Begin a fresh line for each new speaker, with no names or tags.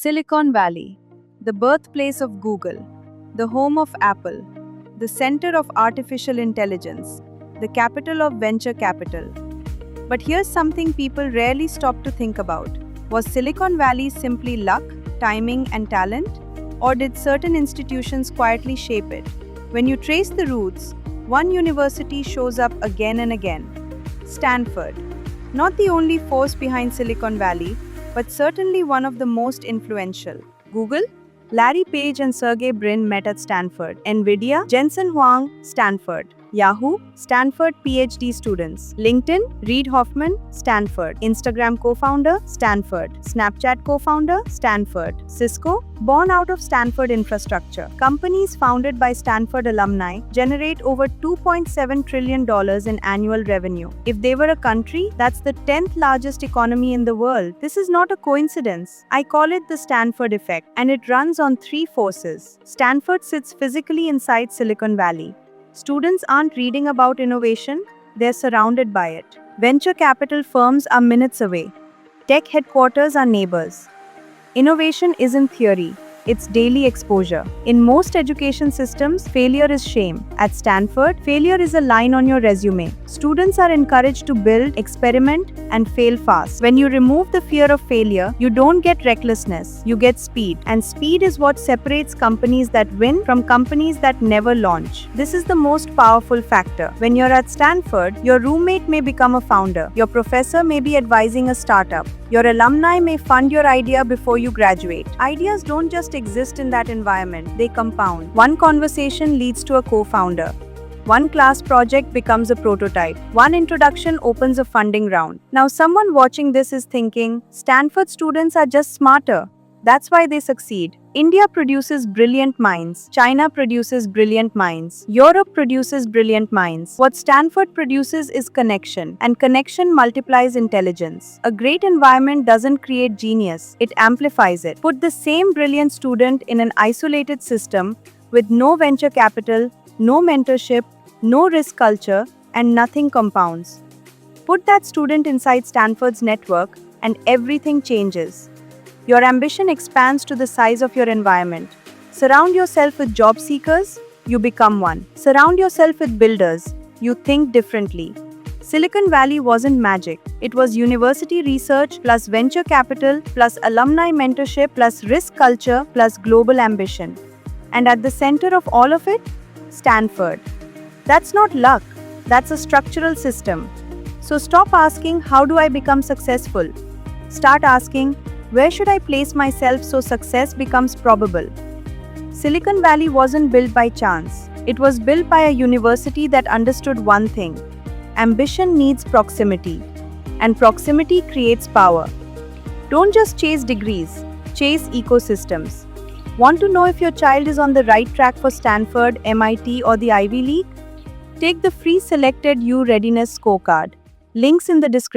Silicon Valley, the birthplace of Google, the home of Apple, the center of artificial intelligence, the capital of venture capital. But here's something people rarely stop to think about. Was Silicon Valley simply luck, timing, and talent? Or did certain institutions quietly shape it? When you trace the roots, one university shows up again and again: Stanford. Not the only force behind Silicon Valley, but certainly one of the most influential. Google? Larry Page and Sergey Brin met at Stanford. Nvidia? Jensen Huang, Stanford. Yahoo? Stanford PhD students. LinkedIn? Reid Hoffman, Stanford. Instagram co-founder? Stanford. Snapchat co-founder? Stanford. Cisco? Born out of Stanford infrastructure. Companies founded by Stanford alumni generate over $2.7 trillion in annual revenue. If they were a country, that's the 10th largest economy in the world. This is not a coincidence. I call it the Stanford effect, and it runs on three forces. Stanford sits physically inside Silicon Valley. Students aren't reading about innovation, they're surrounded by it. Venture capital firms are minutes away. Tech headquarters are neighbors. Innovation isn't theory, it's daily exposure. In most education systems, failure is shame. At Stanford, failure is a line on your resume. Students are encouraged to build, experiment, and fail fast. When you remove the fear of failure, you don't get recklessness, you get speed. And speed is what separates companies that win from companies that never launch. This is the most powerful factor. When you're at Stanford, your roommate may become a founder, your professor may be advising a startup, your alumni may fund your idea before you graduate. Ideas don't just exist in that environment, they compound. One conversation leads to a co-founder. One class project becomes a prototype. One introduction opens a funding round. Now someone watching this is thinking, Stanford students are just smarter. That's why they succeed. India produces brilliant minds. China produces brilliant minds. Europe produces brilliant minds. What Stanford produces is connection, and connection multiplies intelligence. A great environment doesn't create genius, it amplifies it. Put the same brilliant student in an isolated system with no venture capital, no mentorship, no risk culture, and nothing compounds. Put that student inside Stanford's network, and everything changes. Your ambition expands to the size of your environment. Surround yourself with job seekers, you become one. Surround yourself with builders, you think differently. Silicon Valley wasn't magic. It was university research plus venture capital plus alumni mentorship plus risk culture plus global ambition. And at the center of all of it, Stanford. That's not luck, that's a structural system. So stop asking, how do I become successful? Start asking, where should I place myself so success becomes probable? Silicon Valley wasn't built by chance. It was built by a university that understood one thing: ambition needs proximity, and proximity creates power. Don't just chase degrees, chase ecosystems. Want to know if your child is on the right track for Stanford, MIT, or the Ivy League? Take the free Selected U Readiness Scorecard. Links in the description.